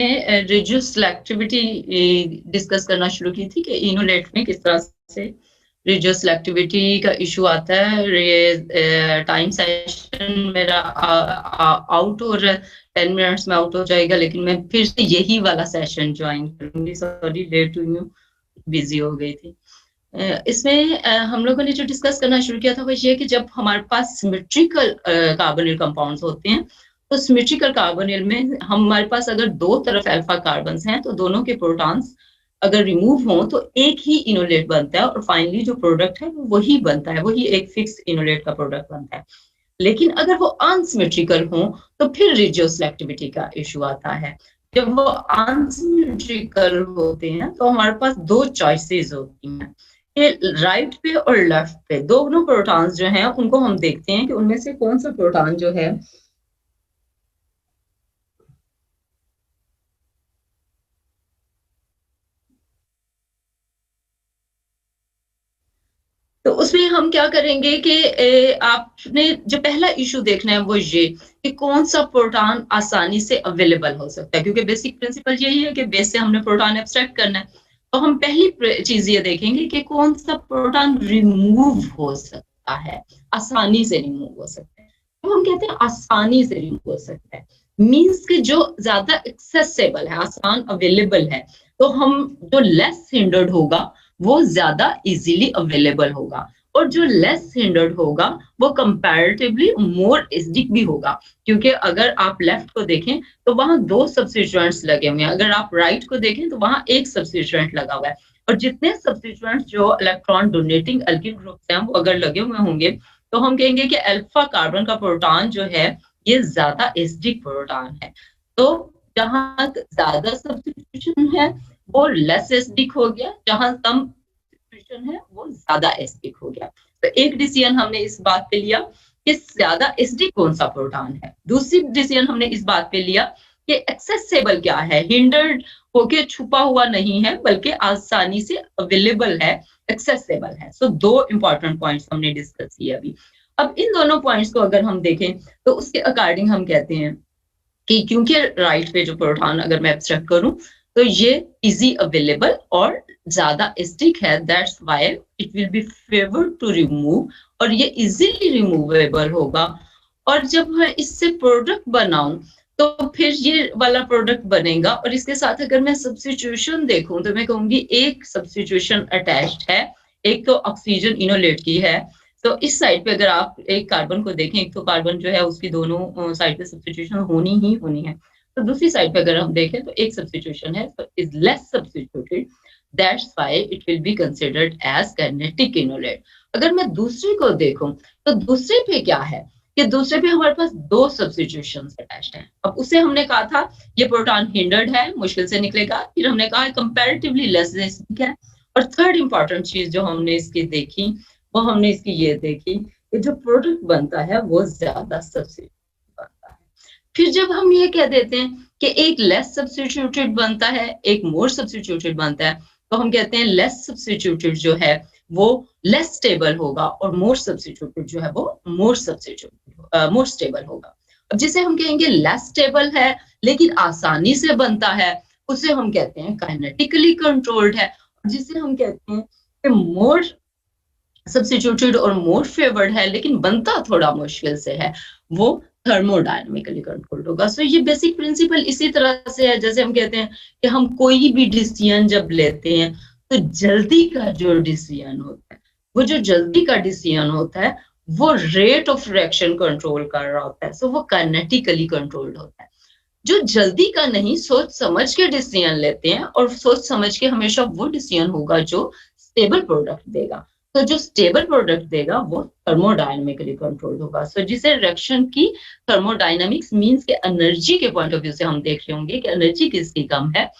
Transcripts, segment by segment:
Reduce selectivity discuss करना शुरू की थी कि इनोलेट में किस तरह से रिड्यूस सिलेक्टिविटी का इशू आता है। ये टाइम सेशन मेरा आउट हो रहा है, 10 मिनट्स में आउट हो जाएगा, लेकिन मैं फिर से यही वाला सेशन ज्वाइन करूंगी। सॉरी, लेट हुई हूँ, बिजी हो गई थी। इसमें हम लोगों ने जो डिस्कस करना शुरू किया था वो ये कि जब हमारे पास सिमेट्रिकल कार्बोनिल कंपाउंड्स होते हैं, तो सिमेट्रिकल कार्बोनिल में हमारे पास अगर दो तरफ अल्फा कार्बन्स हैं तो दोनों के प्रोटॉन्स अगर रिमूव हो तो एक ही इनोलेट बनता है, और फाइनली जो प्रोडक्ट है वो वही बनता है, वही एक फिक्स इनोलेट का प्रोडक्ट बनता है। लेकिन अगर वो अनसिमेट्रिकल हो तो फिर रिड्यूस सिलेक्टिविटी का इशू आता है। जब वो अनसिमेट्रिकल होते हैं तो हमारे पास दो चॉइसेस होती हैं, राइट पे और लेफ्ट पे दोनों प्रोटॉन्स जो हैं उनको हम देखते हैं कि उनमें से कौन सा प्रोटॉन जो है तो उसमें हम क्या करेंगे कि आपने जो पहला इशू देखना है वो ये कि कौन सा प्रोटॉन आसानी से अवेलेबल हो सकता है, क्योंकि बेसिक प्रिंसिपल यही है कि बेस से हमने प्रोटॉन एब्स्ट्रैक्ट करना है। तो हम पहली चीज ये देखेंगे कि कौन सा प्रोटॉन रिमूव हो सकता है, आसानी से रिमूव हो सकता है। तो हम कहते हैं आसानी से रिमूव हो सकता है, मीन्स कि जो ज्यादा एक्सेसिबल है, आसान अवेलेबल है। तो हम जो लेस हिंडर्ड होगा वो ज्यादा इजीली अवेलेबल होगा, और जो लेस हिंडर्ड होगा वो कंपैरेटिवली मोर एसिडिक भी होगा, क्योंकि अगर आप लेफ्ट को देखें तो वहां दो सब्स्टिट्यूएंट्स लगे हुए हैं, अगर आप राइट को देखें तो वहां एक सब्स्टिट्यूएंट लगा हुआ है। और जितने सब्स्टिट्यूएंट्स जो इलेक्ट्रॉन डोनेटिंग अल्किल ग्रुप्स हैं वो अगर लगे हुए होंगे तो हम कहेंगे कि अल्फा कार्बन का प्रोटॉन जो है ये ज्यादा एसिडिक प्रोटॉन है। तो जहां ज्यादा सब्स्टिट्यूशन है वो लेस एसिडिक हो गया, जहां कम सब्स्टिट्यूशन है वो ज्यादा एसिडिक हो गया। तो एक डिसीजन हमने इस बात पे लिया कि ज्यादा एसिडिक कौन सा प्रोटॉन है। दूसरी डिसीजन हमने इस बात पे लिया कि एक्सेसिबल क्या है, हिंडर्ड होके छुपा हुआ नहीं है बल्कि आसानी से अवेलेबल है, एक्सेसिबल है। सो दो इंपॉर्टेंट पॉइंट्स हमने डिस्कस किए अभी। अब इन दोनों पॉइंट्स को अगर हम देखें तो उसके अकॉर्डिंग हम कहते हैं कि क्योंकि राइट पे जो प्रोटॉन अगर मैं एब्स्ट्रैक्ट करूं तो ये इजी अवेलेबल और ज्यादा एसिडिक है, that's why it will be favoured to remove, और ये इजीली रिमूवेबल होगा। और जब मैं इससे प्रोडक्ट बनाऊं तो फिर ये वाला प्रोडक्ट बनेगा। और इसके साथ अगर मैं सब्स्टिट्यूशन देखूं तो मैं कहूंगी एक सब्स्टिट्यूशन अटैच्ड है, एक तो ऑक्सीजन इनोलेट की है। तो इस साइड पे अगर आप एक कार्बन को देखें, एक तो कार्बन जो है उसकी दोनों साइड पे सब्स्टिट्यूशन होनी ही होनी है। तो दूसरी साइड पे अगर हम देखें तो एक सब्स्टिट्यूशन है, तो is less substituted, that's why it will be considered as kinetic enolate. अगर मैं दूसरे को देखूं तो दूसरे पे क्या है कि दूसरे पे हमारे पास दो सब्स्टिट्यूशंस अटैच्ड हैं। अब उसे हमने कहा था ये प्रोटॉन हिंडर्ड है, मुश्किल से निकलेगा, फिर हमने कहा कंपैरेटिवली लेस एसिडिक है। और थर्ड इंपॉर्टेंट चीज जो हमने इसकी देखी वो हमने इसकी ये देखी कि जो प्रोडक्ट बनता है वो ज्यादा सब्स्टिट्यूट बनता है। फिर जब हम ये कह देते हैं कि एक लेस सब्स्टिट्यूटेड बनता है, एक मोर सब्स्टिट्यूटेड बनता है, तो हम कहते हैं लेस सब्स्टिट्यूटेड जो है वो लेस स्टेबल होगा और मोर सब्स्टिट्यूटेड जो है वो मोर स्टेबल होगा। अब जिसे हम कहेंगे लेस स्टेबल है लेकिन आसानी से बनता है, उसे हम कहते हैं काइनेटिकली कंट्रोल्ड है। जिसे हम कहते हैं कि मोर सब्स्टिट्यूटेड और मोर फेवर्ड है लेकिन बनता थोड़ा मुश्किल से है, वो थर्मोडायनामिकली कंट्रोल्ड होगा। सो ये बेसिक प्रिंसिपल इसी तरह से है जैसे हम कहते हैं कि हम कोई भी डिसीजन जब लेते हैं तो जल्दी का जो डिसीजन होता है, वो जो जल्दी का डिसीजन होता है वो रेट ऑफ रिएक्शन कंट्रोल कर रहा होता है, सो वो काइनेटिकली कंट्रोल्ड होता है। जो जल्दी का नहीं, सोच समझ के डिसीजन लेते हैं, और सोच समझ के हमेशा वो डिसीजन होगा जो स्टेबल प्रोडक्ट देगा। तो जो स्टेबल प्रोडक्ट देगा वो थर्मोडायनामिकली कंट्रोल्ड होगा। सो जिसे रिएक्शन की थर्मोडायनामिक्स मींस के एनर्जी के पॉइंट ऑफ व्यू से हम देख रहे होंगे कि एनर्जी किसकी कम है,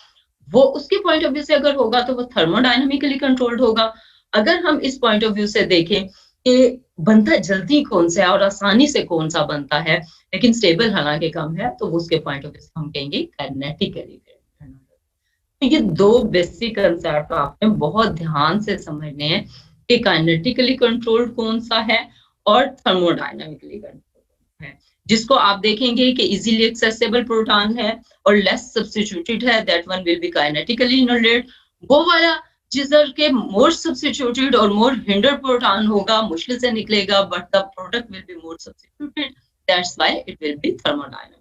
वो उसके पॉइंट ऑफ व्यू से अगर होगा तो वो थर्मोडायनामिकली कंट्रोल्ड होगा। अगर हम इस पॉइंट ऑफ व्यू से देखें कि बनता जल्दी कौन सा है और आसानी से कौन सा बनता है लेकिन स्टेबल हालांकि कम है, तो उसके पॉइंट ऑफ व्यू से हम कहेंगे काइनेटिकली। तो ये दो बेसिक कंसेप्ट आपने बहुत ध्यान से समझने हैं कि काइनेटिकली कंट्रोल्ड कौन सा है और थर्मोडायनामिकली कंट्रोल्ड है। जिसको आप देखेंगे कि इजीली एक्सेसिबल प्रोटॉन है और लेस सब्स्टिट्यूटेड है, that one will be kinetically enolate. वो वाला जिधर के मोर सब्स्टिट्यूटेड और मोर हिंडर प्रोटॉन होगा, मुश्किल से निकलेगा, but the product will be more substituted, that's why it will B thermodynamic.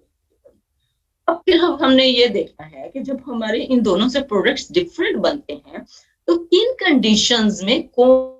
अब फिर हमने ये देखा है कि जब हमारे इन दोनों से प्रोडक्ट्स डिफरेंट बनते हैं तो किन कंडीशंस में कौन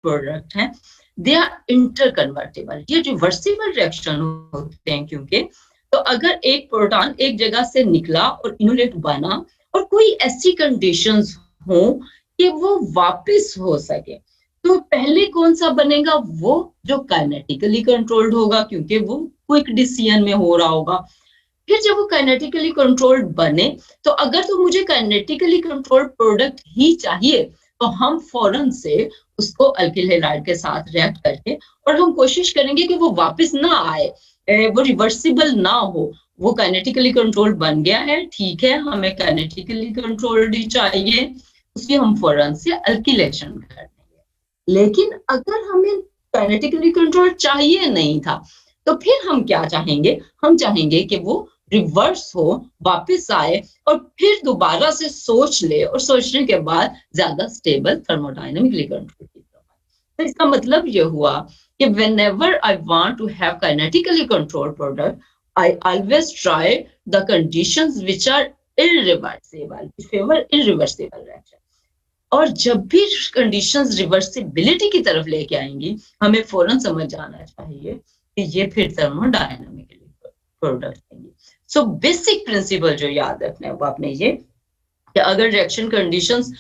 प्रोडक्ट हैं, दे आर इंटरकन्वर्टेबल, ये रिवर्सिबल रिएक्शन होते हैं। क्योंकि तो अगर एक प्रोटॉन एक जगह से निकला और इनोलेट बना और कोई ऐसी कंडीशंस हो कि वो वापस हो सके, तो पहले कौन सा बनेगा? वो जो काइनेटिकली कंट्रोल्ड होगा, क्योंकि वो क्विक डिसीजन में हो रहा होगा। फिर जब वो काइनेटिकली कंट्रोल्ड बने, तो अगर तो मुझे काइनेटिकली कंट्रोल्ड प्रोडक्ट ही चाहिए, तो हम फौरन से उसको अल्किल हैलाइड के साथ रिएक्ट करके और हम कोशिश करेंगे कि वो वापस ना आए, वो रिवर्सिबल ना हो। वो काइनेटिकली कंट्रोल्ड बन गया है, ठीक है, हमें काइनेटिकली कंट्रोल्ड ही चाहिए, उसकी हम फौरन से अल्किलेशन कर देंगे। लेकिन अगर हमें काइनेटिकली कंट्रोल चाहिए नहीं था, तो फिर हम क्या चाहेंगे? हम चाहेंगे कि वो रिवर्स हो, वापस आए और फिर दोबारा से सोच ले और सोचने के बाद ज्यादा स्टेबल थर्मोडायनेमिकली कंट्रोल की तरफ। तो इसका मतलब ये हुआ कि whenever I want to have kinetically controlled product, I always try the conditions which are irreversible, favor irreversible reaction। और जब भी कंडीशंस रिवर्सिबिलिटी की तरफ लेके आएंगी, हमें फौरन समझ जाना चाहिए कि ये फिर थर्मोडायनामिकली प्रोडक्ट देंगे। सो बेसिक प्रिंसिपल जो याद रखना है वो आपने ये कि अगर रिएक्शन कंडीशंस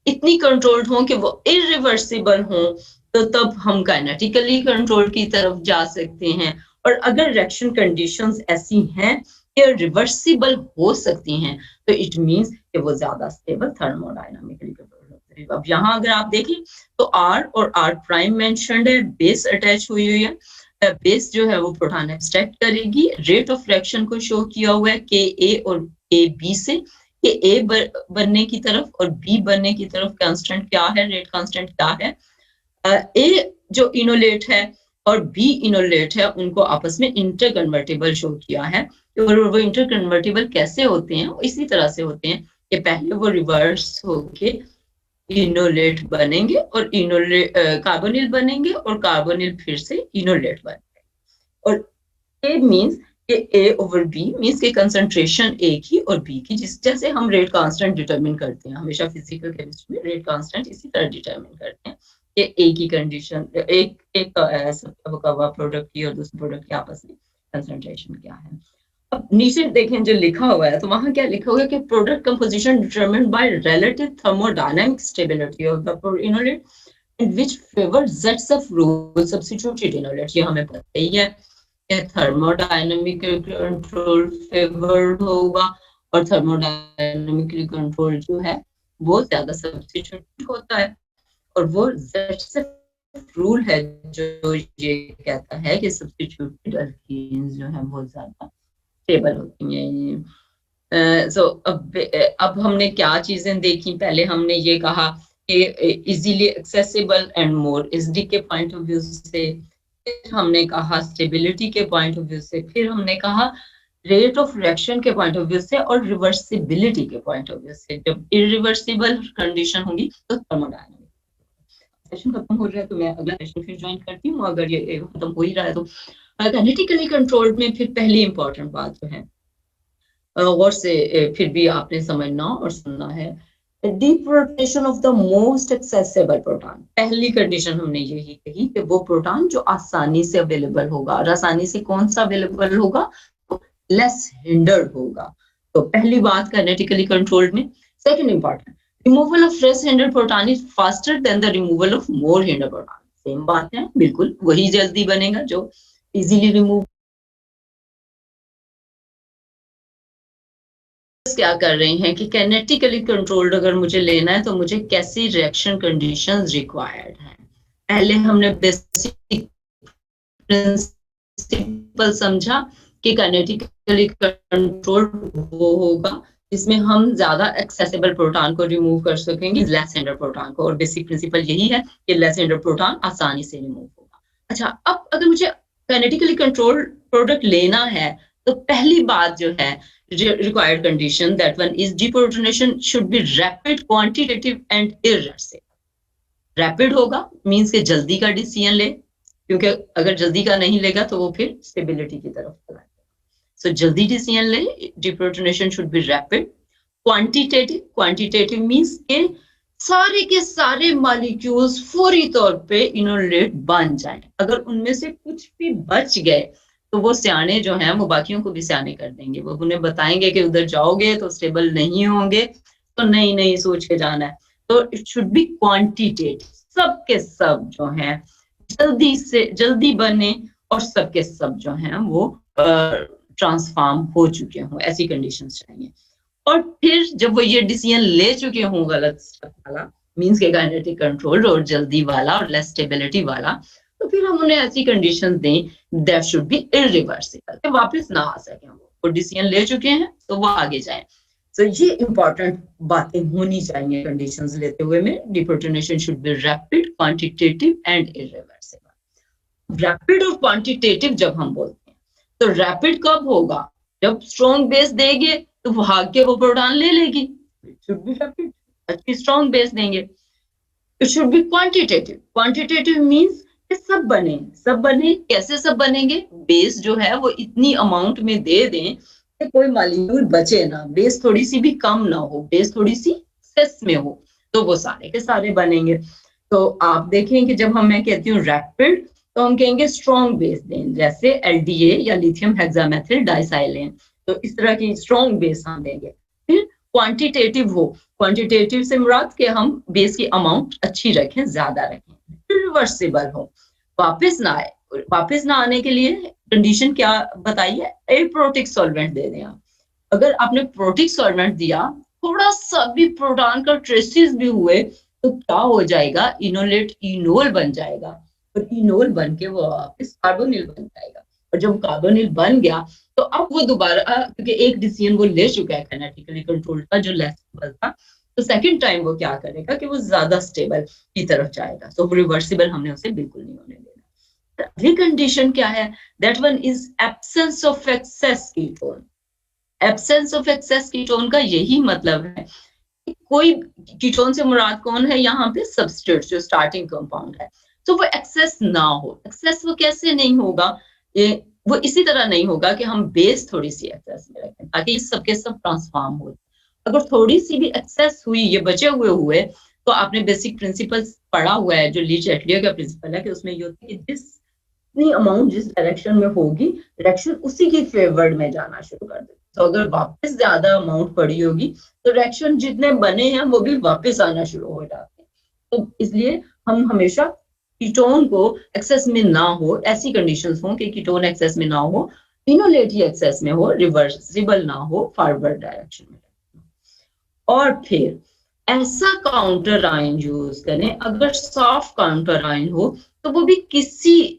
इतनी कंट्रोल्ड हों कि वो इरिवर्सिबल हों, तो तब हम काइनेटिकली कंट्रोल की तरफ जा सकते हैं। और अगर रिएक्शन कंडीशंस ऐसी हैं कि रिवर्सिबल हो सकती हैं, तो इट मींस कि वो ज्यादा स्टेबल थर्मोडायनामिकली कंट्रोल। अब यहाँ अगर आप देखें तो R और R प्राइम मेंशन्ड है, बेस अटैच हुई हुई है। बेस जो है वो प्रोटॉन एब्स्ट्रैक्ट करेगी। रेट ऑफ रिएक्शन को शो किया हुआ है के ए और के बी से, कि ए बनने की तरफ और बी बनने की तरफ कांस्टेंट क्या है, रेट कांस्टेंट क्या है। ए जो इनोलेट है और बी इनोलेट है, उनको आपस में इंटरकन्वर्टेबल शो किया है। और वो इंटरकन्वर्टेबल कैसे होते हैं? इसी तरह से होते हैं कि पहले वो रिवर्स होके इनोलेट बनेंगे और इनोलेट कार्बोनिल बनेंगे और कार्बोनिल फिर से इनोलेट बनेंगे। और ए मींस कि ए ओवर बी मींस के कंसंट्रेशन ए की और बी की, जिस जैसे हम रेट कांस्टेंट डिटरमिन करते हैं हमेशा फिजिकल केमिस्ट्री में, रेट कांस्टेंट इसी तरह डिटरमिन करते हैं कि ए की कंडीशन, एक प्रोडक्ट की और दूसरे प्रोडक्ट के आपस में कंसंट्रेशन क्या है। अब नीचे देखें जो लिखा हुआ है, तो वहां क्या लिखा हुआ है कि product composition determined by relative thermodynamic stability of the enolate in which favour sets of rule substituted enolate. ये हमें पता ही है कि थर्मोडायनामिक कंट्रोल फेवर्ड होगा और थर्मोडायनामिकली कंट्रोल जो है वो ज्यादा सब्स्टिट्यूट होता है। और वो सेट्स ऑफ रूल है जो ये कहता है कि सब्स्टिट्यूटेड अल्कीन्स जो है वो ज्यादा स्टेबल होती हैं। सो अब हमने क्या चीजें देखी? पहले हमने ये कहा कि easily accessible and more SD के पॉइंट ऑफ व्यू से, फिर हमने कहा स्टेबिलिटी के पॉइंट ऑफ व्यू से, फिर हमने कहा रेट ऑफ रिएक्शन के पॉइंट ऑफ व्यू से और रिवर्सिबिलिटी के पॉइंट ऑफ व्यू से। जब इरिवर्सिबल कंडीशन होगी तो थर्मोडायनामिक। सेशन खत्म हो रहा है तो मैं अगला सेशन फिर ज्वाइन करती हूँ, अगर ये खत्म हो ही रहा है तो। काइनेटिकली कंट्रोल्ड में फिर पहली इंपॉर्टेंट बात जो है गौर से फिर भी आपने समझना और सुनना है, deep rotation of the most accessible proton. पहली कंडीशन हमने यही कही कि वो प्रोटॉन जो आसानी से अवेलेबल होगा, और आसानी से कौन सा अवेलेबल होगा? तो लेस हिंडर्ड होगा। तो पहली बात काइनेटिकली कंट्रोल्ड में। Second important, removal of less hinder proton is faster than the removal of more hinder proton. Same बात है, बिल्कुल वही जल्दी बनेगा जो इजीली रिमूव। क्या कर रहे हैं कि काइनेटिकली कंट्रोल्ड अगर मुझे लेना है तो मुझे कैसी रिएक्शन कंडीशंस रिक्वायर्ड हैं। पहले हमने बेसिक प्रिंसिपल समझा कि काइनेटिकली कंट्रोल्ड वो होगा जिसमें हम ज्यादा एक्सेसिबल प्रोटॉन को रिमूव कर सकेंगे लेस हिंडर प्रोटॉन को, और बेसिक प्रिंसिपल यही है कि लेस हिंडर प्रोटॉन आसानी से रिमूव होगा। अच्छा, अब अगर मुझे काइनेटिकली कंट्रोल्ड प्रोडक्ट लेना है तो पहली बात जो है required condition, that one is deprotonation should be rapid, quantitative and irreversible। Rapid होगा मींस के जल्दी का डिसीजन ले, क्योंकि अगर जल्दी का नहीं लेगा तो वो फिर स्टेबिलिटी की तरफ चला जाएगा। सो जल्दी डिसीजन ले, deprotonation should be rapid। Quantitative means के सारे के सारे मॉलिक्यूल्स फौरी तौर पे इनोलेट बन जाएं। अगर उनमें से कुछ भी बच गए तो वो सियाने जो हैं वो बाकियों को भी सियाने कर देंगे। वो उन्हें बताएंगे कि उधर जाओगे तो स्टेबल नहीं होंगे, तो नहीं सोच के जाना है। तो इट शुड बी क्वांटिटेटिव, सब के सब जो हैं जल्दी बने और सब के सब जो हैं वो ट्रांसफॉर्म हो चुके हों, ऐसी कंडीशंस चाहिए। और फिर जब वो ये डिसीजन ले चुके हों गलत स्टेप वाला मींस के काइनेटिक कंट्रोल और जल्दी वाला और लेस स्टेबिलिटी वाला, तो फिर हम उन्हें ऐसी कंडीशन दें दैट शुड बी इरिवर्सिबल, कि वापस ना आ सके। वो डिसीजन ले चुके हैं तो वो आगे जाए। तो ये इंपॉर्टेंट बातें होनी चाहिए कंडीशंस लेते हुए में। Deprotonation should be rapid, quantitative and irreversible. Rapid और क्वांटिटेटिव जब हम बोलते हैं तो रैपिड कब होगा? जब स्ट्रॉन्ग बेस देंगे तो भाग के वो प्रोटॉन ले लेगी। इट शुड बी रैपिड, अच्छी स्ट्रॉन्ग बेस देंगे। It should be quantitative. Quantitative means सब बने। कैसे सब बनेंगे? बेस जो है वो इतनी अमाउंट में दे दें कि कोई मॉलिक्यूल बचे ना, बेस थोड़ी सी भी कम ना हो, बेस थोड़ी सी एक्सेस में हो, तो वो सारे के सारे बनेंगे। तो आप देखें कि जब मैं कहती हूँ रैपिड तो हम कहेंगे स्ट्रॉन्ग बेस दें, जैसे एलडीए या लिथियम हेक्सामेथिल डाइसाइलेन, तो इस तरह की स्ट्रॉन्ग बेस हम देंगे। फिर क्वांटिटेटिव हो, क्वांटिटेटिव से मुराद कि हम बेस की अमाउंट अच्छी रखें, ज्यादा रखें। रिवर्सिबल हो, वापस ना आने के लिए कंडीशन क्या बताइए? एप्रोटिक सॉल्वेंट दे दें आप। अगर आपने प्रोटिक सॉल्वेंट दिया, थोड़ा सा भी प्रोटॉन का ट्रेसेस भी हुए तो क्या हो जाएगा? इनोल बन जाएगा, और इनोल बन के वो वापस कार्बोनिल बन जाएगा। और जब कार्बोनिल बन गया तो अब वो दोबारा, क्योंकि एक डिसीजन वो ले चुका है काइनेटिकली कंट्रोल्ड का जो लेस स्टेबल था, तो सेकंड टाइम वो क्या करेगा कि वो ज्यादा स्टेबल की तरफ जाएगा। तो रिवर्सिबल हमने उसे बिल्कुल नहीं होने देना। अगली कंडीशन क्या है? That one is absence of excess ketone. Absence of excess ketone का यही मतलब है कि कोई कीटोन से मुराद कौन है यहाँ पे? सबस्ट्रेट, जो स्टार्टिंग कंपाउंड है, तो वो एक्सेस ना हो। एक्सेस वो कैसे नहीं होगा? वो इसी तरह नहीं होगा कि हम बेस थोड़ी सी एक्सेस में रखें ताकि सबके सब ट्रांसफॉर्म हो। अगर थोड़ी सी भी एक्सेस हुई, ये बचे हुए तो आपने बेसिक प्रिंसिपल पढ़ा हुआ है जो लीच एटलियर का प्रिंसिपल है, कि उसमें ये होता है कि जितनी अमाउंट जिस डायरेक्शन में होगी, डायरेक्शन उसी की फेवर्ड में जाना शुरू कर देती। तो अगर वापस ज्यादा अमाउंट पड़ी होगी तो डायरेक्शन जितने बने हैं वो भी वापस आना शुरू हो जाते हैं। तो इसलिए हम हमेशा कीटोन को एक्सेस में ना हो, ऐसी कंडीशंस हो कि कीटोन एक्सेस में ना हो, इनोलेट ही एक्सेस में हो, रिवर्सिबल ना हो, फॉरवर्ड डायरेक्शन में। और फिर ऐसा काउंटर आयन यूज करें, अगर सॉफ्ट काउंटर आयन हो तो वो भी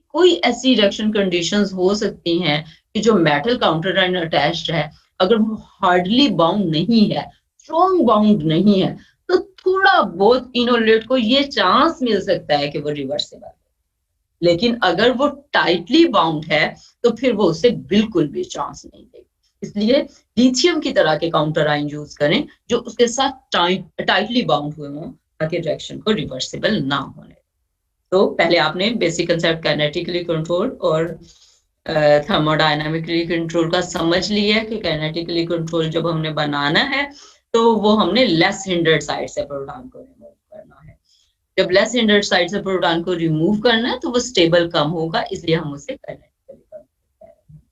कोई ऐसी रिएक्शन कंडीशंस हो सकती हैं कि जो मेटल काउंटर आयन अटैच्ड है, अगर वो हार्डली बाउंड नहीं है, स्ट्रॉन्ग बाउंड नहीं है, तो थोड़ा बहुत इनोलेट को ये चांस मिल सकता है कि वो रिवर्सिबल है। लेकिन अगर वो टाइटली बाउंड है तो फिर वो उसे बिल्कुल भी चांस नहीं देगी। इसलिए लिथियम की तरह के काउंटर आयन यूज करें जो उसके साथ टाइटली बाउंड हुए हों, ताकि रिएक्शन को रिवर्सिबल ना होने। तो पहले आपने बेसिक कंसेप्ट काइनेटिकली कंट्रोल और थर्मोडायनामिकली कंट्रोल का समझ लिया कि काइनेटिकली कंट्रोल जब हमने बनाना है तो वो हमने लेस हिंडर्ड साइड से प्रोटॉन को रिमूव करना है। जब लेस हिंडर्ड साइड से प्रोटॉन को रिमूव करना है तो वो स्टेबल कम होगा, इसलिए हम उसे काइनेटिकली कंट्रोल कर रहे हैं।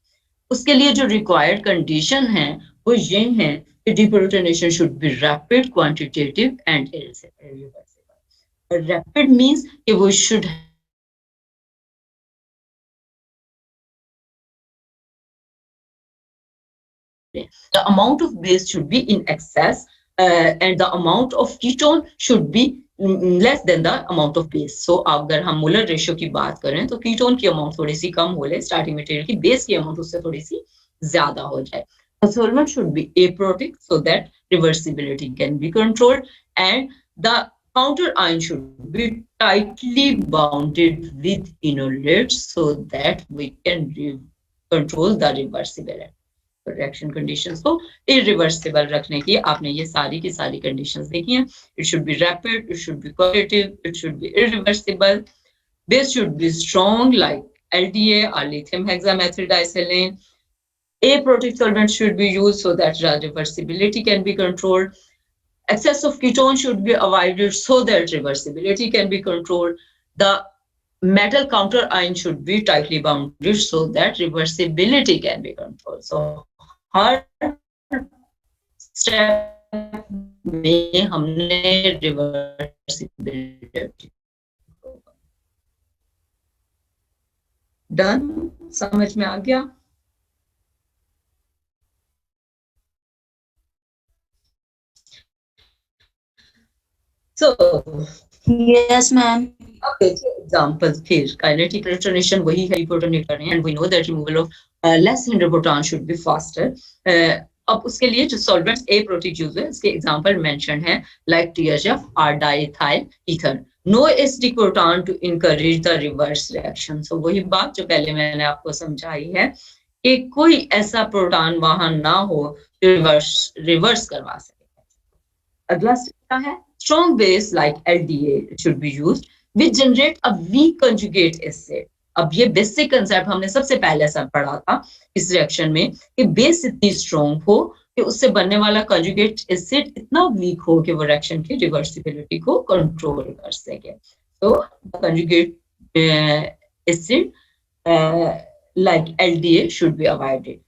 उसके लिए जो रिक्वायर्ड कंडीशन है वो ये हैं कि deprotonation should be rapid, quantitative and irreversible. Rapid means कि वो should the amount of base should be in excess and the amount of ketone should be less than the amount of base. So अगर हम molar ratio की बात करें तो ketone की amount थोड़ी सी कम हो ले स्टार्टिंग मटेरियल की, बेस की अमाउंट उससे थोड़ी सी ज्यादा हो जाए. The solvent should be aprotic so that reversibility can be controlled and the counter ion should be tightly bounded with enolates so that we can control the reversibility. Reaction conditions को irreversible रखने की आपने ये सारी की सारी conditions देखी हैं. It should be rapid, it should be qualitative, it should be irreversible, base should be strong like LDA or lithium hexamethyl disilane. Aprotic solvent should be used so that reversibility can be controlled. Excess of ketone should be avoided so that reversibility can be controlled. The metal counter ion should be tightly bounded so that reversibility can be controlled. So her step में हमने reversibility done. समझ में आ गया? So yes ma'am. Okay, example फिर kinetic retonation वही है reprotonate कर रहे हैं and we know that removal of less hindered proton should be faster. अब उसके लिए जो solvents aprotic use है इसके example mentioned है like THF or diethyl ether. No acidic proton to encourage the reverse reaction. So वही बात जो पहले मैंने आपको समझाई है कि कोई ऐसा प्रोटॉन वहां ना हो जो रिवर्स करवा सके. अगला स्टेप है strong base like LDA should be used which generate a weak conjugate acid. अब ये बेसिक कंसेप्ट हमने सबसे पहले सब पढ़ा था इस रिएक्शन में कि बेस इतनी स्ट्रॉन्ग हो कि उससे बनने वाला कंजुगेट एसिड इतना वीक हो कि वो रिएक्शन की रिवर्सिबिलिटी को कंट्रोल कर सके. तो conjugate acid like LDA should be avoided.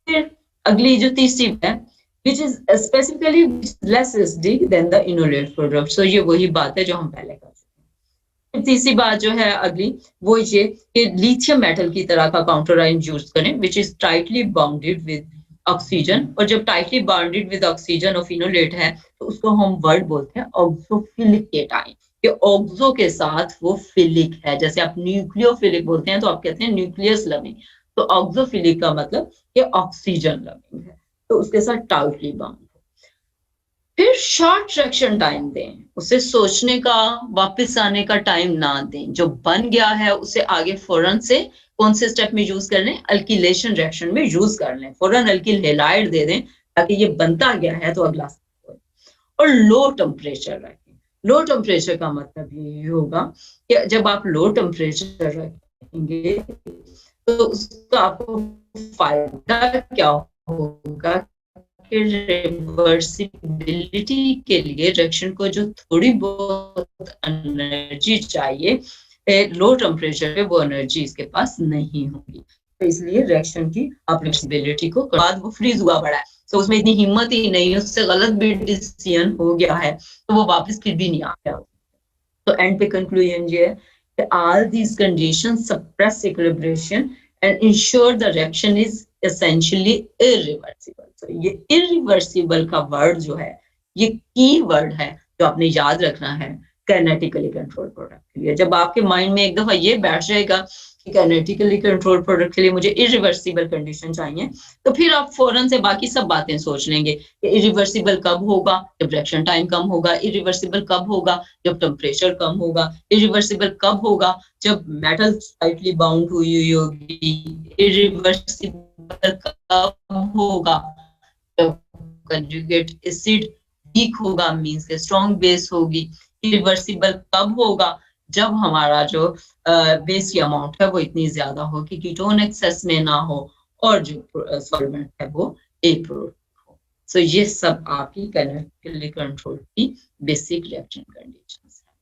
फिर अगली जो तीसरी है which is specifically less acidic than the enolate product. So ये वही बात है जो हम पहले कर चुके हैं. तीसरी बात जो है अगली वो ये कि लिथियम मेटल की तरह का काउंटर आयन यूज करें which is tightly bounded with oxygen. और जब tightly bounded with oxygen और phenolate है तो उसको हम वर्ड बोलते हैं ऑक्सोफिलिक केटाइन. कि ऑक्सो के साथ वो फिलिक है. जैसे आप न्यूक्लियोफिलिक बोलते हैं तो आप कहते हैं न्यूक्लियस लविंग. तो ऑक्सोफिलिक का मतलब ये ऑक्सीजन लविंग है तो उसके साथ टाइटली बाउंड. फिर शॉर्ट रिएक्शन टाइम दें, उसे सोचने का वापस आने का टाइम ना दें. जो बन गया है उसे आगे फौरन से कौन से स्टेप में यूज कर लें? अल्किलेशन रिएक्शन में यूज कर लें. फौरन अल्किल हैलाइड दे दें ताकि ये बनता गया है तो अगला स्टेप हो. और लो टेम्परेचर रखें. लो टेम्परेचर का मतलब ये होगा कि जब आप लो टेम्परेचर रखेंगे तो उसका आपको फायदा क्या होगा कि रिवर्सिबिलिटी के लिए रिएक्शन को जो थोड़ी बहुत एनर्जी चाहिए लो टेम्परेचर पे वो एनर्जी इसके पास नहीं होगी. तो इसलिए रिएक्शन की फ्लेक्सिबिलिटी को बाद वो फ्रीज हुआ पड़ा है तो उसमें इतनी हिम्मत ही नहीं, उससे गलत भी डिसीजन हो गया है तो वो वापस फिर भी नहीं आ गया. तो एंड पे कंक्लूजन ये है कि all these conditions suppress equilibration and ensure the reaction is essentially irreversible. So ये irreversible का वर्ड जो है ये की वर्ड है जो आपने याद रखना है काइनेटिकली कंट्रोल प्रोडक्ट के लिए. जब आपके माइंड में एक दफा ये बैठ जाएगा कि काइनेटिकली कंट्रोल प्रोडक्ट के लिए मुझे इरिवर्सिबल कंडीशन चाहिए तो फिर आप फौरन से बाकी सब बातें सोच लेंगे कि इरिवर्सिबल कब होगा? जब रिएक्शन टाइम कम होगा. इरिवर्सिबल कब होगा? जब टेम्परेचर कम होगा. इरिवर्सिबल कब होगा? जब मेटल टाइटली बाउंड हुई होगी. इरिवर्सिबल कब होगा? जब कंजुगेट एसिड वीक होगा मींस के स्ट्रॉन्ग बेस होगी. इरिवर्सिबल कब होगा? जब हमारा जो बेस की अमाउंट है वो इतनी ज्यादा हो कि कीटोन एक्सेस में ना हो और जो सॉल्वेंट है वो एप्रोटिक हो. सो ये सब आपकी काइनेटिकली कंट्रोल की बेसिक रिएक्शन कंडीशंस है.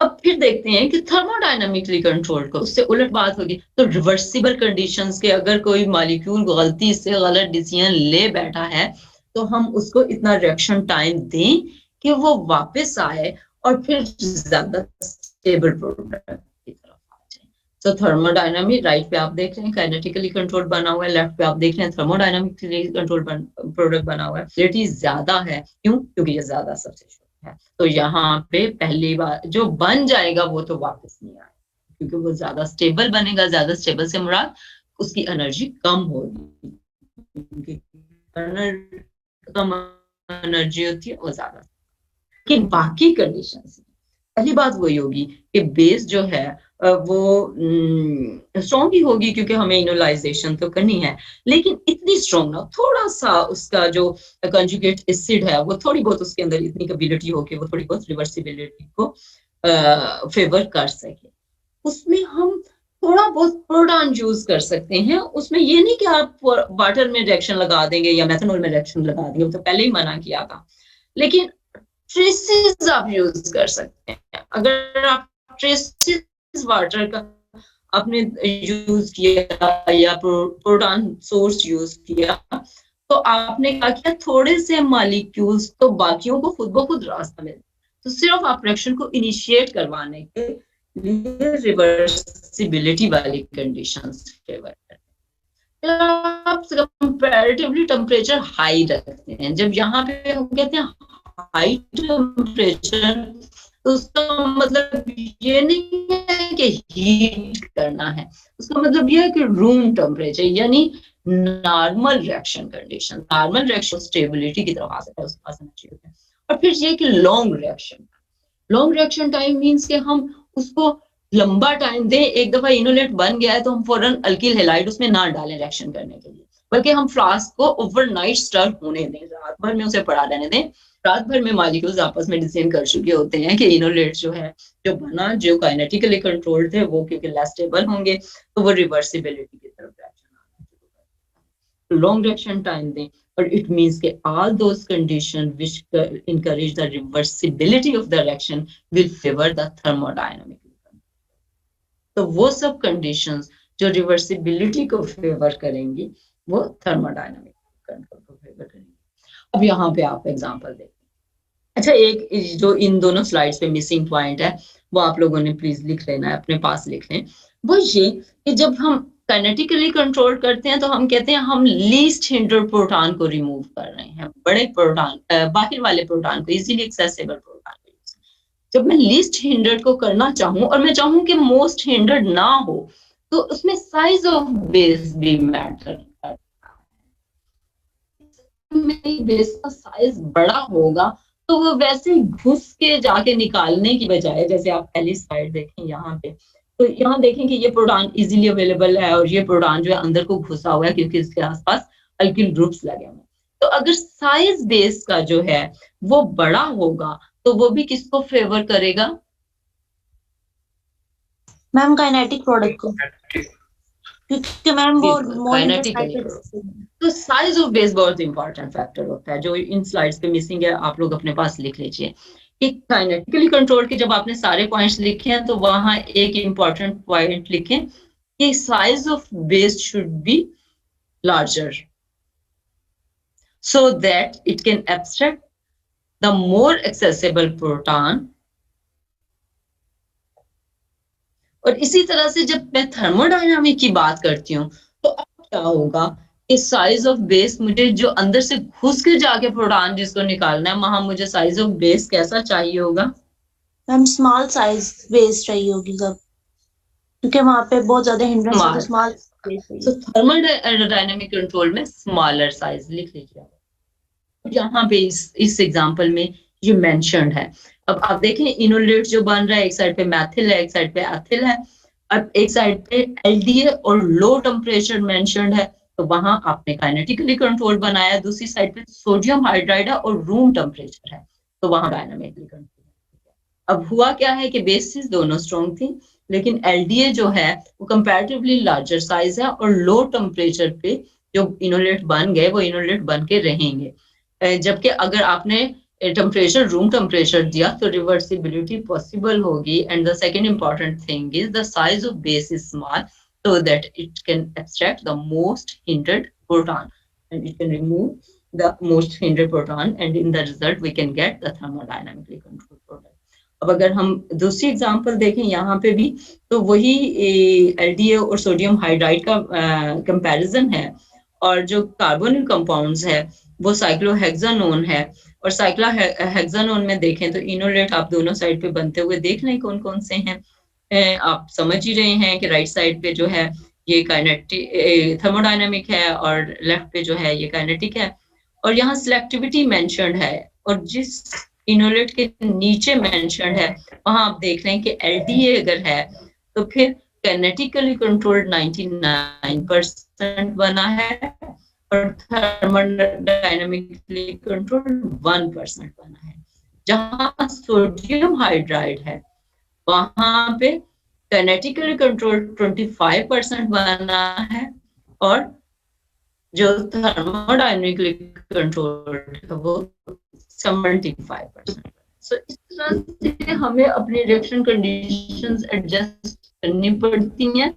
अब फिर देखते हैं कि थर्मोडायनामिकली कंट्रोल्ड को उससे उलट बात होगी। तो रिवर्सिबल कंडीशंस के अगर कोई मॉलिक्यूल गलती से गलत डिसीजन ले बैठा है तो हम उसको इतना रिएक्शन टाइम दें कि वो वापस आए और फिर ज्यादा स्टेबल प्रोडक्ट की तरफ आ जाए। तो थर्मोडायनामिक राइट पे आप देख रहे हैं काइनेटिकली कंट्रोल बना हुआ है, लेफ्ट पे आप देख रहे हैं थर्मोडायनामिकली कंट्रोल प्रोडक्ट बना हुआ है। रिलेटिव ज्यादा है, क्यों? क्योंकि ये ज्यादा सब्स्टिट्यूट है। तो यहाँ पे पहली बार जो बन जाएगा वो तो वापस नहीं आएगा, क्योंकि वो ज्यादा स्टेबल बनेगा। ज्यादा स्टेबल से मुराद उसकी एनर्जी कम होगी, कम एनर्जी होती है वो ज्यादा। लेकिन बाकी कंडीशंस पहली बात वही होगी कि बेस जो है वो स्ट्रॉन्ग ही होगी, क्योंकि हमें इनोलाइजेशन तो करनी है, लेकिन इतनी स्ट्रॉन्ग ना, थोड़ा सा उसका जो कंजुगेट एसिड है वो थोड़ी बहुत उसके अंदर इतनी कैपेबिलिटी हो कि वो थोड़ी बहुत रिवर्सिबिलिटी को फेवर कर सके। उसमें हम थोड़ा बहुत प्रोटॉन यूज कर सकते हैं। उसमें ये नहीं कि आप वाटर में रिएक्शन लगा देंगे या मेथनॉल में रिएक्शन लगा देंगे, वो तो पहले ही मना किया था। लेकिन ट्रेसेस आप यूज कर सकते हैं। अगर आप ट्रेसेस वाटर का आपने यूज किया या प्रोटॉन सोर्स यूज किया, तो आपने क्या किया, थोड़े से मॉलिक्यूल्स तो बाकियों को खुद ब खुद रास्ता मिले। तो सिर्फ आप रिएक्शन को इनिशिएट करवाने के लिए रिवर्सिबिलिटी वाली कंडीशंस फेवर करते हैं। आप कंपैरेटिवली टेम्परेचर हाई रखते हैं। जब यहाँ पे हम कहते हैं हाई टेम्परेचर, तो उसका मतलब ये नहीं है कि हीट करना है, उसका मतलब ये है कि रूम टेम्परेचर, यानी normal reaction condition, normal reaction stability की तरफ आ सकता है, उसके पास एनर्जी होती है। और फिर ये कि लॉन्ग रिएक्शन टाइम मींस कि हम उसको लंबा टाइम दें। एक दफा इनोलेट बन गया है तो हम फौरन अल्किल हैलाइड उसमें ना डालें रिएक्शन करने के लिए, बल्कि हम फ्लास्क को ओवरनाइट स्टर होने दें, रात भर में उसे पड़ा रहने दें। रात भर में मॉलिक्यूल्स आपस में डिजाइन कर चुके होते हैं कि इनोलेट जो है, जो बना, जो काइनेटिकली कंट्रोल्ड थे, वो क्योंकि लेस स्टेबल होंगे तो वो रिवर्सिबिलिटी की तरफ रिएक्शन आना शुरू कर दें। लॉन्ग रिएक्शन टाइम दें, और इट मींस कि all those conditions which encourage the reversibility of the reaction will favor the thermodynamic. तो वो सब कंडीशंस जो रिवर्सिबिलिटी को फेवर करेंगी वो थर्मोडायनामिक कंट्रोल को फेवर करेंगी। अब यहाँ पे आप एग्जांपल देखिए। अच्छा, एक जो इन दोनों स्लाइड्स पे मिसिंग पॉइंट है वो आप लोगों ने प्लीज लिख लेना है, अपने पास लिख लें। वो ये कि जब हम काइनेटिकली कंट्रोल करते हैं तो हम कहते हैं हम लीस्ट हिंडर प्रोटॉन को रिमूव कर रहे हैं, बड़े प्रोटॉन, बाहर वाले प्रोटॉन को, इजीली एक्सेसिबल प्रोटॉन को। जब मैं लीस्ट हिंडर्ड को करना चाहूं और मैं चाहूं कि मोस्ट हिंडर्ड ना हो, तो उसमें साइज ऑफ बेस भी मैटर करता है। मेरी बेस का साइज बड़ा होगा तो वो वैसे घुस के जाके निकालने की बजाय, जैसे आप पहली स्लाइड देखें यहाँ पे, तो यहाँ देखें कि ये प्रोटॉन इजीली अवेलेबल है और ये प्रोटॉन जो है अंदर को घुसा हुआ है क्योंकि इसके आसपास अल्किल ग्रुप्स लगे हुए हैं। तो अगर साइज बेस का जो है वो बड़ा होगा तो वो भी किसको फेवर करेगा? मैम काइनेटिक प्रोडक्ट को, क्योंकि मैम वो काइनेटिकली। तो साइज ऑफ बेस बहुत इंपॉर्टेंट फैक्टर होता है, जो इन स्लाइड्स पे मिसिंग है, आप लोग अपने पास लिख लीजिए कि काइनेटिकली कंट्रोल के जब आपने सारे पॉइंट्स लिखे हैं तो वहां एक इंपॉर्टेंट पॉइंट लिखें कि size of base should be larger so that it can abstract the more accessible proton। और इसी तरह से जब मैं थर्मोडायनामिक की बात करती हूँ तो अब क्या होगा कि साइज ऑफ बेस, मुझे जो अंदर से घुस के जाके प्रोटॉन जिसको निकालना है, वहां मुझे साइज ऑफ बेस कैसा चाहिए होगा? मैम स्मॉल साइज बेस चाहिए होगी सब, क्योंकि वहां पे बहुत ज्यादा हिंड्रेंस है, तो स्मॉल। तो थर्मोडायनामिक कंट्रोल में स्मॉलर साइज लिख लीजिए। यहाँ पे इस एग्जांपल में ये मेंशन्ड है। अब आप देखें इनोलेट जो बन रहा है, एक साइड पे मैथिल है, एक साइड पे एथिल है, अब एक साइड पे एलडीए और लो टेम्परेचर मेंशन्ड है, तो वहां आपने काइनेटिकली कंट्रोल बनाया। दूसरी साइड पे सोडियम हाइड्राइड है और रूम टेम्परेचर है, तो वहां डायनामिकली कंट्रोल। अब हुआ क्या है कि बेसिस दोनों स्ट्रॉन्ग थी, लेकिन एलडीए जो है वो कंपैरेटिवली लार्जर साइज है और लो टेम्परेचर पे जो इनोलेट बन गए वो इनोलेट बन के रहेंगे। जबकि अगर आपने टेम्परेचर रूम टेम्परेचर दिया तो रिवर्सिबिलिटी पॉसिबल होगी। And the second important thing is the size of base is small so that it can abstract the most hindered proton and it can remove the most hindered proton and in the result we can get the thermodynamically controlled product। अब अगर हम दूसरी example देखें यहाँ पे भी तो वही एलडीए और सोडियम हाइड्राइड का कंपैरिजन है और जो कार्बोनिल कंपाउंड्स है वो साइक्लोहेक्सानोन है और साइक्लोहेक्सानोन में देखें तो इनोलेट आप दोनों साइड पे बनते हुए देख लें कौन कौन से हैं। आप समझ ही रहे हैं कि राइट साइड पे जो है ये काइनेटिक थर्मोडायनामिक है और लेफ्ट पे जो है ये काइनेटिक है और यहाँ सिलेक्टिविटी मेंशन्ड है और जिस इनोलेट के नीचे मेंशन्ड है वहां आप देख रहे हैं कि एलडीए अगर है तो फिर काइनेटिकली कंट्रोल्ड 99% बना है और थर्मोडायनामिकली कंट्रोल्ड 1% बना है। जहां सोडियम हाइड्राइड है वहां पे काइनेटिकली कंट्रोल 25% बना है और जो थर्मोडायनामिकली कंट्रोल्ड है वो 75%। सो इस तरह से हमें अपनी रिएक्शन कंडीशंस एडजस्ट करनी पड़ती हैं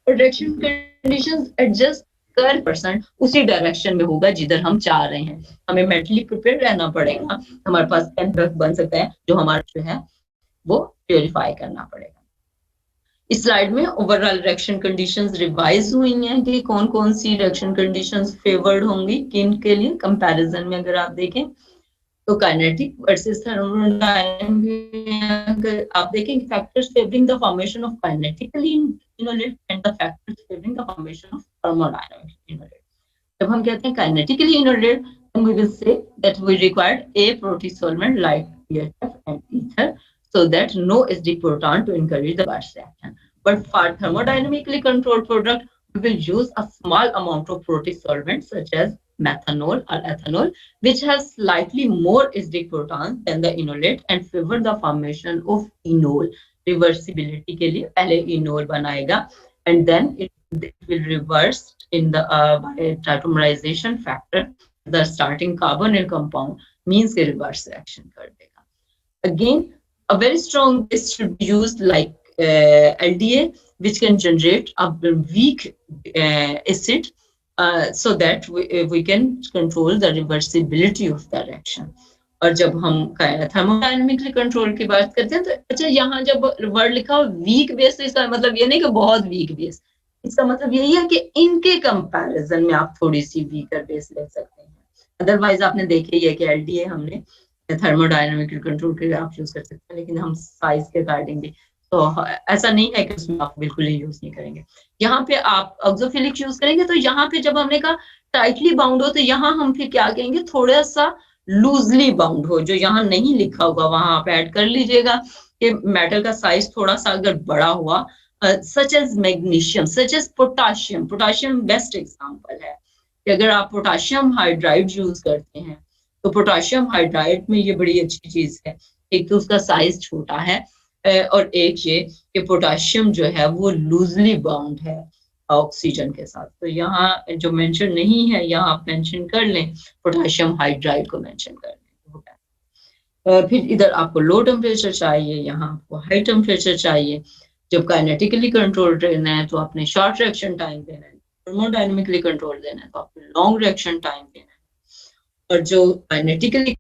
और रिएक्शन कंडीशंस एडजस्ट कर परसेंट उसी डायरेक्शन में होगा जिधर हम चाह रहे हैं। हमें मेंटली प्रिपेयर रहना पड़ेगा। हमारे पास एंड बन सकता है जो हमारा जो है वो प्योरीफाई करना पड़ेगा। इस स्लाइड में ओवरऑल रिएक्शन कंडीशंस रिवाइज हुई हैं कि कौन कौन सी रिएक्शन कंडीशंस फेवर्ड होंगी किन के लिए। कंपैरिजन में अगर आप देखें तो काइनेटिक वर्सेस थर्मोडायनामिक आप देखें factors favouring the formation of kinetically enolate and the factors favouring the formation of thermodynamic enolate. जब हम कहते हैं kinetically enolate then we will say that we required a protosolvent like PHF and ether so that no SD proton to encourage the reverse reaction. But for thermodynamically controlled product, we will use a small amount of protosolvent such as methanol or ethanol, which has slightly more SD protons than the inolate and favor the formation of enol. Reversibility के लिए पहले enol बनाएगा and then it will reverse in the by tautomerization factor. The starting carbonyl compound means the reverse reaction कर देगा. Again, a very strong base should be used like LDA, which can generate a weak acid so that we can control the reversibility of the reaction. और जब हम thermodynamically control की बात करते हैं तो अच्छा यहाँ जब वर्ड लिखा हो वीक बेस तो इसका मतलब ये नहीं कि बहुत वीक बेस, इसका मतलब यही है कि इनके कंपैरिजन में आप थोड़ी सी वीकर बेस ले सकते हैं। अदरवाइज आपने देखे ही है कि एलडीए हमने थर्मोडायनामिकली कंट्रोल के लिए आप यूज कर सकते हैं लेकिन हम साइज के अकॉर्डिंग भी तो ऐसा नहीं है कि उसमें आप बिल्कुल ही यूज नहीं करेंगे। यहाँ पे आप ऑक्सोफिलिक यूज करेंगे तो यहाँ पे जब हमने कहा टाइटली बाउंड हो तो यहाँ हम फिर क्या कहेंगे थोड़ा सा लूजली बाउंड हो। जो यहाँ नहीं लिखा होगा वहां आप ऐड कर लीजिएगा कि मेटल का साइज थोड़ा सा अगर बड़ा हुआ such as magnesium such as potassium. Potassium best example है कि अगर आप पोटाशियम हाइड्राइड यूज करते हैं तो पोटाशियम हाइड्राइड में ये बड़ी अच्छी चीज है, एक तो उसका साइज छोटा है और एक ये कि पोटाशियम जो है वो लूजली बाउंड है ऑक्सीजन के साथ। तो यहाँ जो मेंशन नहीं है यहाँ आप मेंशन कर लें, पोटाशियम हाइड्राइड को मेंशन कर लें। फिर इधर आपको लो टेम्परेचर चाहिए, यहाँ आपको हाई टेम्परेचर चाहिए। जब काइनेटिकली कंट्रोल रहना है तो आपने शॉर्ट रिएक्शन टाइम देना है, थर्मोडायनामिकली कंट्रोल देना है तो आपको लॉन्ग रिएक्शन टाइम देना है। और जो काइनेटिकली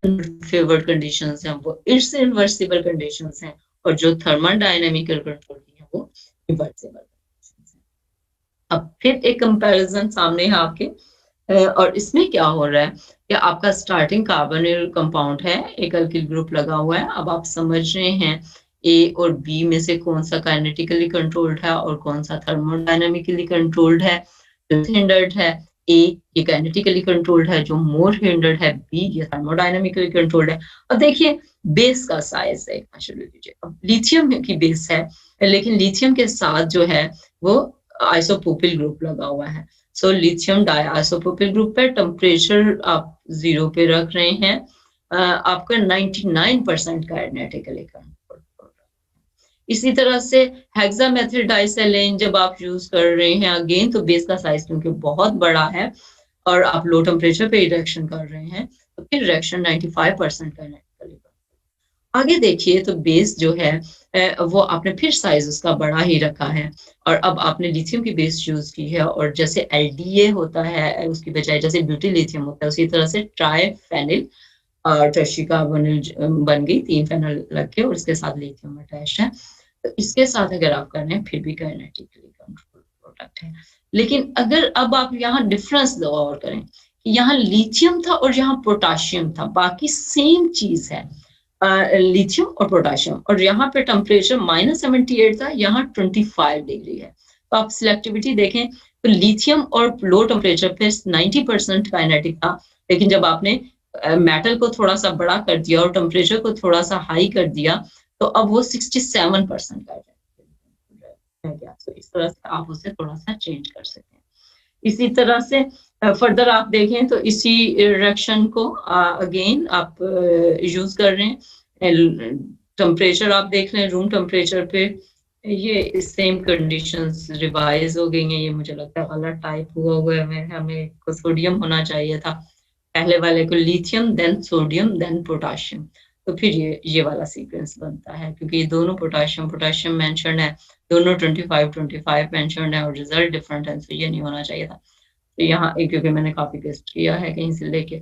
फेवर्ड कंडीशंस हैं वो इरिवर्सिबल कंडीशंस हैं और जो थर्मोडायनामिकल कंट्रोल की है वो रिवर्सिबल कंडीशंस हैं। अब फिर एक कंपैरिजन सामने है आपके और इसमें क्या हो रहा है कि आपका स्टार्टिंग कार्बोनिल कंपाउंड है, एक अल्किल ग्रुप लगा हुआ है। अब आप समझ रहे हैं ए और बी में से कौन सा काइनेटिकली कंट्रोल्ड है और कौन सा थर्मोडायनामिकली कंट्रोल्ड है। जो हिंडर्ड है ए ये काइनेटिकली कंट्रोल्ड है, जो मोर हिंडर्ड है बी ये थर्मोडायनामिकली कंट्रोल्ड है। अब देखिए बेस का साइज है शुरू कीजिए। अब लिथियम की बेस है लेकिन लिथियम के साथ जो है वो आइसोप्रोपिल ग्रुप लगा हुआ है। सो लिथियम डाइआइसोप्रोपिल ग्रुप पे टेम्परेचर आप 0 पे रख रहे हैं, आपका 99% काइनेटिकली कंट्रोल्ड। इसी तरह से हेक्सामेथिल डाइसेलेन जब आप यूज कर रहे हैं अगेन तो बेस का साइज क्योंकि बहुत बड़ा है और आप लो टेम्परेचर पे रिएक्शन कर रहे हैं तो फिर रिएक्शन 95% काइनेटिकली कंट्रोल। आगे देखिए तो बेस जो है वो आपने फिर साइज उसका बड़ा ही रखा है और अब आपने लिथियम की बेस यूज की है और जैसे एलडीए होता है उसकी बजाय जैसे ब्यूटी लिथियम होता है उसी तरह से ट्राइफेनिल टर्शी कार्बोनिल बन गई, 3 फेनल लग के और उसके साथ लिथियम अटैच है। तो इसके साथ अगर आप कर रहे हैं फिर भी काइनेटिकली कंट्रोल प्रोडक्ट है। लेकिन अगर अब आप यहाँ डिफरेंस और करें, यहाँ लिथियम था और यहाँ पोटाशियम था, बाकी सेम चीज है, लिथियम और पोटाशियम, और यहाँ पे टेम्परेचर -78 था, यहाँ 25 डिग्री है। तो आप सिलेक्टिविटी देखें तो लिथियम और लो टेम्परेचर पे 90% काइनेटिक था, लेकिन जब आपने मेटल को थोड़ा सा बड़ा कर दिया और टेम्परेचर को थोड़ा सा हाई कर दिया तो अब वो 67% का रह गया। तो इस तरह से आप उसे थोड़ा सा चेंज कर सकते हैं। इसी तरह से फर्दर आप देखें तो इसी रिएक्शन को अगेन आप यूज कर रहे हैं, टेम्परेचर आप देख रहे हैं रूम टेम्परेचर पे, ये सेम कंडीशंस रिवाइज हो गई हैं। ये मुझे लगता है गलत टाइप हुआ है, हमें को सोडियम होना चाहिए था, पहले वाले को lithium then sodium then potassium, तो फिर ये वाला सीक्वेंस बनता है क्योंकि ये दोनों पोटाशियम मेंशन है, दोनों 25 मेंशन है और रिजल्ट डिफरेंट है, तो ये नहीं होना चाहिए था। तो यहाँ क्योंकि मैंने कॉपी पेस्ट किया है कहीं से लेके,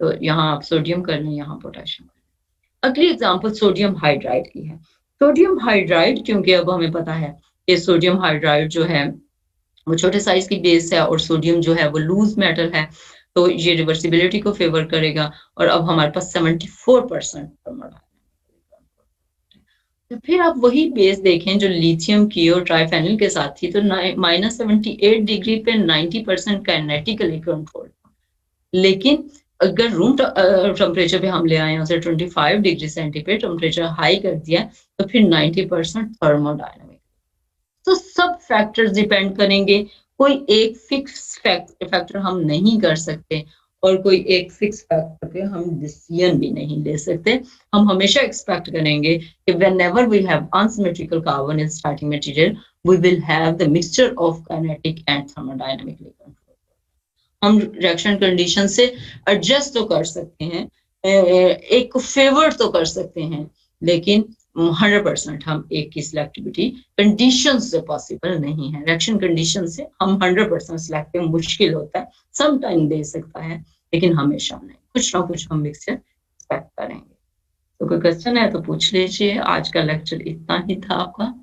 तो यहाँ आप सोडियम कर लें, यहाँ पोटाशियम कर लें। अगली एग्जांपल सोडियम हाइड्राइड की है। सोडियम हाइड्राइड क्योंकि अब हमें पता है कि सोडियम हाइड्राइड जो है वो छोटे साइज की बेस है और सोडियम जो है वो लूज मेटल है, तो ये रिवर्सिबिलिटी को फेवर करेगा और अब हमारे पास 74% तो फिर आप वही बेस देखें जो लिथियम की और ट्राइफेनिल के साथ थी, तो -78 डिग्री पे 90% काइनेटिकली कंट्रोल, लेकिन अगर रूम टेम्परेचर पे हम ले आए उसे 25 डिग्री सेंटीग्रेड टेम्परेचर हाई कर दिया तो फिर 90% थर्मोडायनामिक। तो सब फैक्टर्स डिपेंड करेंगे, कोई एक फिक्स फैक्टर हम नहीं कर सकते और कोई एक फिक्स फैक्टर पे हम डिसीजन भी नहीं ले सकते। हम हमेशा एक्सपेक्ट करेंगे कि whenever we have unsymmetrical carbon in starting material we will have the mixture of kinetic and thermodynamically controlled। हम रिएक्शन कंडीशन से एडजस्ट तो कर सकते हैं, एक फेवर तो कर सकते हैं, लेकिन 100% हम एक की सिलेक्टिविटी कंडीशन से पॉसिबल नहीं है। रिएक्शन कंडीशन से हम 100% सिलेक्टिव मुश्किल होता है, सम टाइम दे सकता है लेकिन हमेशा नहीं, कुछ ना कुछ हम मिक्सचर एक्सपेक्ट करेंगे। तो कोई क्वेश्चन है तो पूछ लीजिए। आज का लेक्चर इतना ही था आपका।